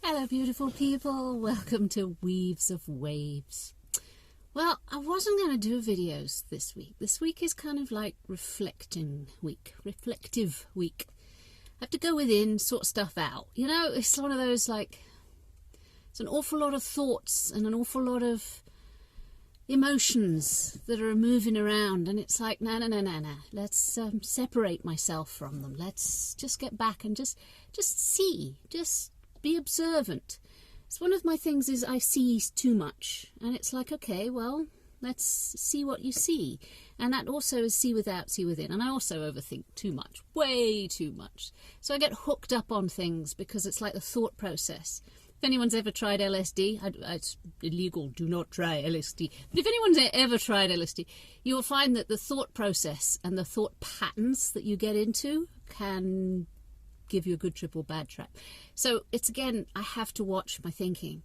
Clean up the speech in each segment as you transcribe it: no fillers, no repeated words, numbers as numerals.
Hello beautiful people, welcome to Weaves of Waves. Well, I wasn't going to do videos this week. This week is kind of like reflective week. I have to go within, sort stuff out. You know, it's one of those like, it's an awful lot of thoughts and an awful lot of emotions that are moving around, and it's like, no. Let's separate myself from them. Let's just get back and just see, just be observant. It's one of my things is I see too much, and it's like, okay, well, let's see what you see. And that also is see without, see within. And I also overthink too much, way too much. So I get hooked up on things because it's like the thought process. If anyone's ever tried LSD, it's illegal, do not try LSD. But if anyone's ever tried LSD, you will find that the thought process and the thought patterns that you get into can give you a good trip or bad trip. So it's, again, I have to watch my thinking.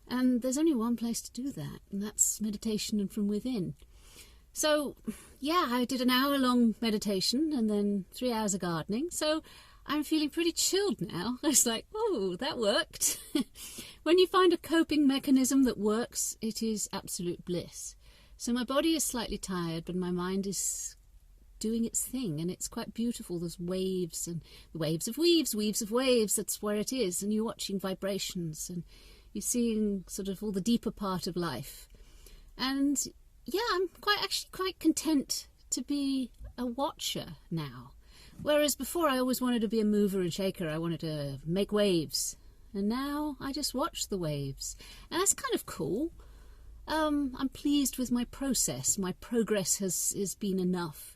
And there's only one place to do that, and that's meditation and from within. So, yeah, I did an hour-long meditation and then 3 hours of gardening. So I'm feeling pretty chilled now. It's like, oh, that worked. When you find a coping mechanism that works, it is absolute bliss. So my body is slightly tired, but my mind is doing its thing, and it's quite beautiful. There's waves and the waves of waves, that's where it is. And you're watching vibrations and you're seeing sort of all the deeper part of life. And yeah, I'm actually quite content to be a watcher now. Whereas before I always wanted to be a mover and shaker. I wanted to make waves. And now I just watch the waves. And that's kind of cool. I'm pleased with my process. My progress has been enough.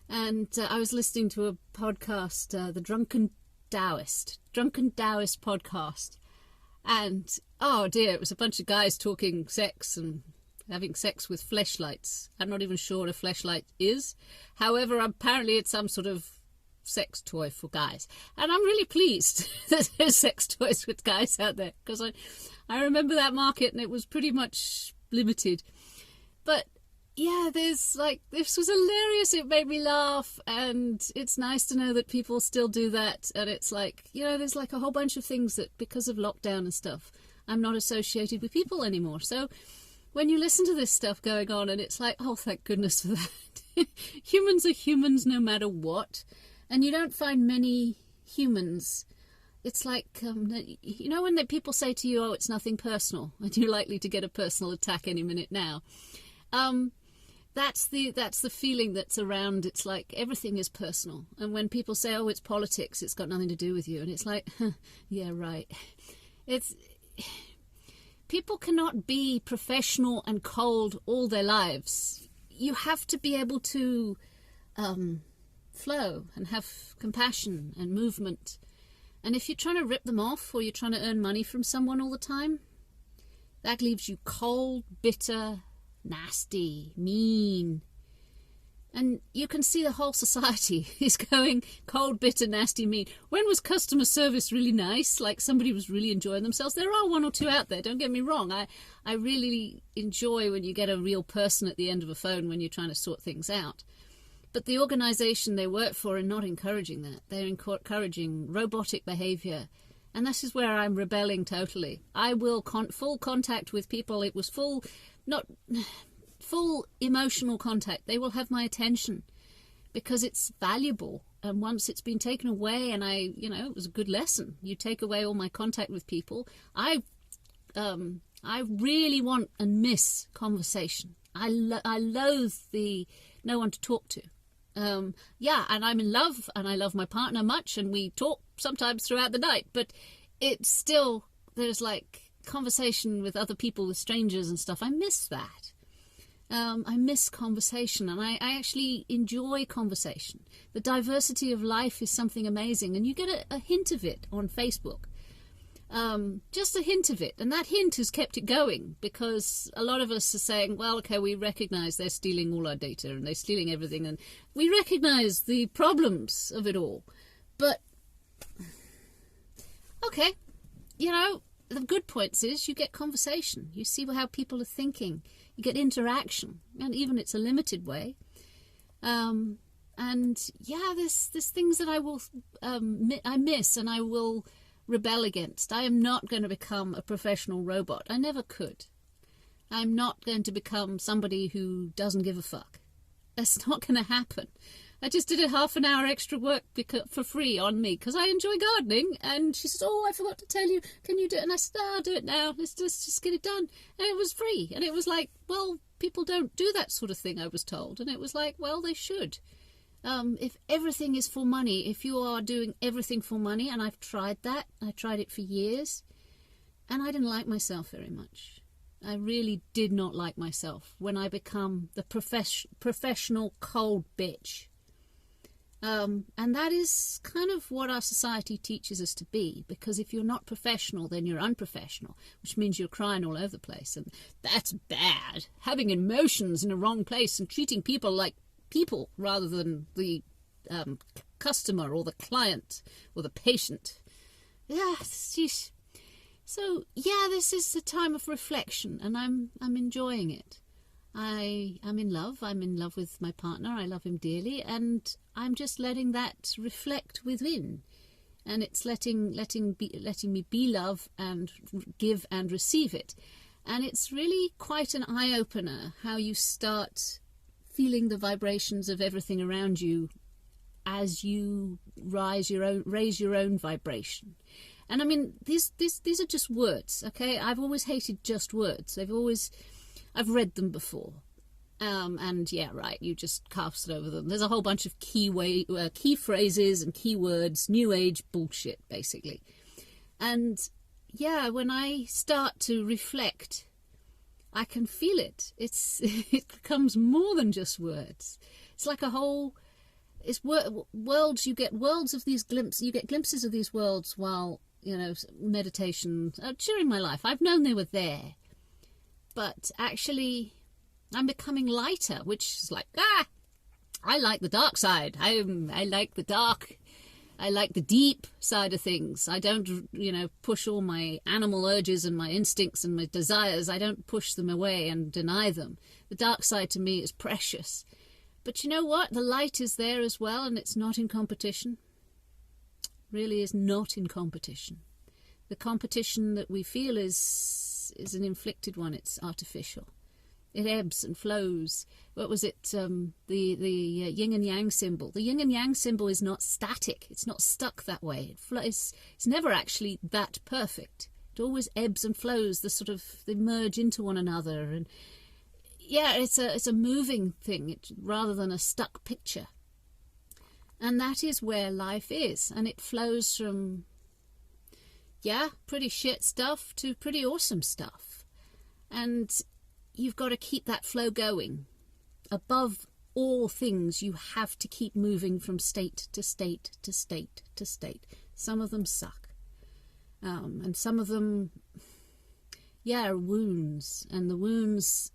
And I was listening to a podcast, the Drunken Taoist podcast. And, oh dear, it was a bunch of guys talking sex and having sex with fleshlights. I'm not even sure what a fleshlight is. However, apparently it's some sort of sex toy for guys. And I'm really pleased that there's sex toys with guys out there, because I remember that market and it was pretty much limited. But yeah, this was hilarious. It made me laugh, and it's nice to know that people still do that. And it's like, you know, there's like a whole bunch of things that because of lockdown and stuff, I'm not associated with people anymore. So when you listen to this stuff going on, and it's like, oh, thank goodness for that. Humans are humans no matter what. And you don't find many humans. It's like, you know, when people say to you, oh, it's nothing personal, and you're likely to get a personal attack any minute now. That's the feeling that's around. It's like everything is personal. And when people say, oh, it's politics, it's got nothing to do with you. And it's like, yeah, right. People cannot be professional and cold all their lives. You have to be able to flow and have compassion and movement. And if you're trying to rip them off, or you're trying to earn money from someone all the time, that leaves you cold, bitter, nasty, mean. And you can see the whole society is going cold, bitter, nasty, mean. When was customer service really nice? Like somebody was really enjoying themselves? There are one or two out there, don't get me wrong. I really enjoy when you get a real person at the end of a phone when you're trying to sort things out. But the organisation they work for are not encouraging that. They're encouraging robotic behaviour. And this is where I'm rebelling totally. I will full contact with people. It was full emotional contact. They will have my attention because it's valuable. And once it's been taken away, and it was a good lesson. You take away all my contact with people. I really want and miss conversation. I loathe the no one to talk to. And I'm in love, and I love my partner much, and we talk sometimes throughout the night, but it's still, there's like conversation with other people, with strangers and stuff. I miss that. I miss conversation, and I actually enjoy conversation. The diversity of life is something amazing, and you get a hint of it on Facebook. Just a hint of it, and that hint has kept it going, because a lot of us are saying, well, okay, we recognise they're stealing all our data and they're stealing everything, and we recognise the problems of it all. But, okay, you know, the good points is you get conversation. You see how people are thinking. You get interaction, and even it's a limited way. And yeah, there's things that I will I miss, and I will rebel against. I am not going to become a professional robot. I never could. I'm not going to become somebody who doesn't give a fuck. That's not going to happen. I just did a half an hour extra work for free on me because I enjoy gardening. And she says, oh, I forgot to tell you, can you do it? And I said, oh, I'll do it now. Let's just get it done. And it was free. And it was like, well, people don't do that sort of thing, I was told. And it was like, well, they should. If everything is for money, if you are doing everything for money, and I've tried that, I tried it for years, and I didn't like myself very much. I really did not like myself when I become the professional cold bitch. And that is kind of what our society teaches us to be, because if you're not professional, then you're unprofessional, which means you're crying all over the place, and that's bad. Having emotions in the wrong place and treating people like people rather than the customer or the client or the patient. Yeah, geez. So yeah, this is a time of reflection, and I'm enjoying it. I'm in love. I'm in love with my partner. I love him dearly, and I'm just letting that reflect within, and it's letting me be love and give and receive it, and it's really quite an eye opener how you start feeling the vibrations of everything around you as you raise your own vibration. And I mean, these are just words, okay? I've always hated just words. I've read them before. And yeah, right, you just cast over them. There's a whole bunch of key phrases and key words, new age bullshit, basically. And yeah, when I start to reflect, I can feel it. It becomes more than just words. It's like a whole, it's worlds. You get worlds of these glimpses. You get glimpses of these worlds while, meditation. During my life, I've known they were there, but actually, I'm becoming lighter, which is like, I like the dark side. I like the dark. I like the deep side of things. I don't, push all my animal urges and my instincts and my desires. I don't push them away and deny them. The dark side to me is precious. But you know what? The light is there as well, and it's not in competition. Really is not in competition. The competition that we feel is an inflicted one. It's artificial. It ebbs and flows. What was it? The yin and yang symbol. The yin and yang symbol is not static. It's not stuck that way. It's never actually that perfect. It always ebbs and flows. They merge into one another. And yeah, it's a moving thing rather than a stuck picture. And that is where life is. And it flows from, pretty shit stuff to pretty awesome stuff. And you've got to keep that flow going. Above all things, you have to keep moving from state to state to state to state. Some of them suck. And some of them, are wounds. And the wounds,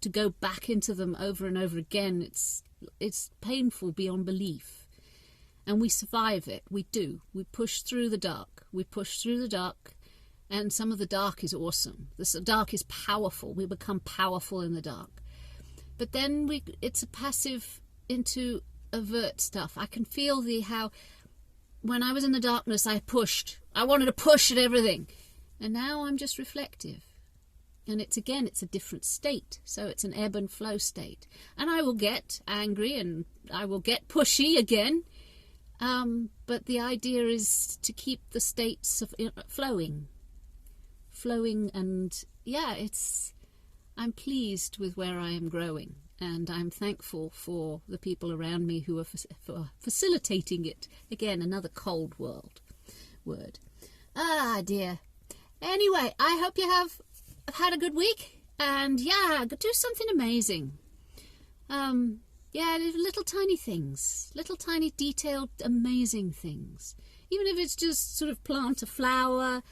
to go back into them over and over again, it's painful beyond belief. And we survive it. We do. We push through the dark. And some of the dark is awesome. The dark is powerful. We become powerful in the dark. But then it's a passive into overt stuff. I can feel how when I was in the darkness, I wanted to push at everything. And now I'm just reflective. And it's a different state. So it's an ebb and flow state. And I will get angry and I will get pushy again. But the idea is to keep the states of flowing, and I'm pleased with where I am growing, and I'm thankful for the people around me who are for facilitating it. Again, another cold word. Ah, dear. Anyway, I hope you have had a good week, and do something amazing. Little tiny things, little tiny detailed, amazing things. Even if it's just sort of plant a flower,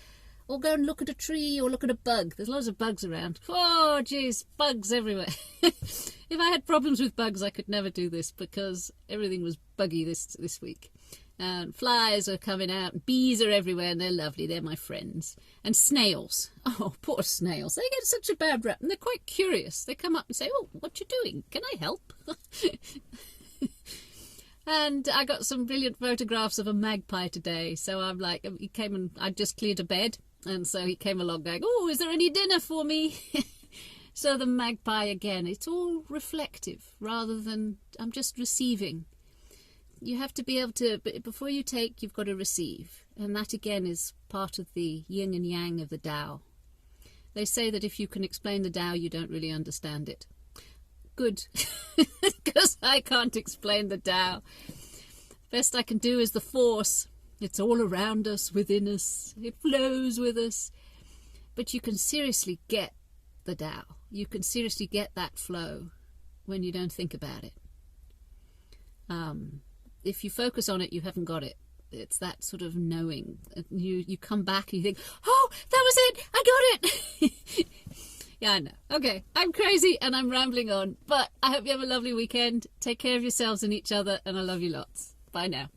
or go and look at a tree, or look at a bug. There's lots of bugs around. Oh, geez, bugs everywhere. If I had problems with bugs, I could never do this, because everything was buggy this week. And flies are coming out, and bees are everywhere, and they're lovely. They're my friends. And snails. Oh, poor snails. They get such a bad rap, and they're quite curious. They come up and say, oh, what you doing? Can I help? And I got some brilliant photographs of a magpie today. So I'm like, he came and I just cleared a bed. And so he came along going, oh, is there any dinner for me? So the magpie again, it's all reflective rather than I'm just receiving. You have to be able to, before you take, you've got to receive. And that again is part of the yin and yang of the Tao. They say that if you can explain the Tao, you don't really understand it. Good, because I can't explain the Tao. Best I can do is the force. It's all around us, within us. It flows with us. But you can seriously get the Tao. You can seriously get that flow when you don't think about it. If you focus on it, you haven't got it. It's that sort of knowing. You come back and you think, oh, that was it. I got it. Yeah, I know. Okay, I'm crazy and I'm rambling on, but I hope you have a lovely weekend. Take care of yourselves and each other, and I love you lots. Bye now.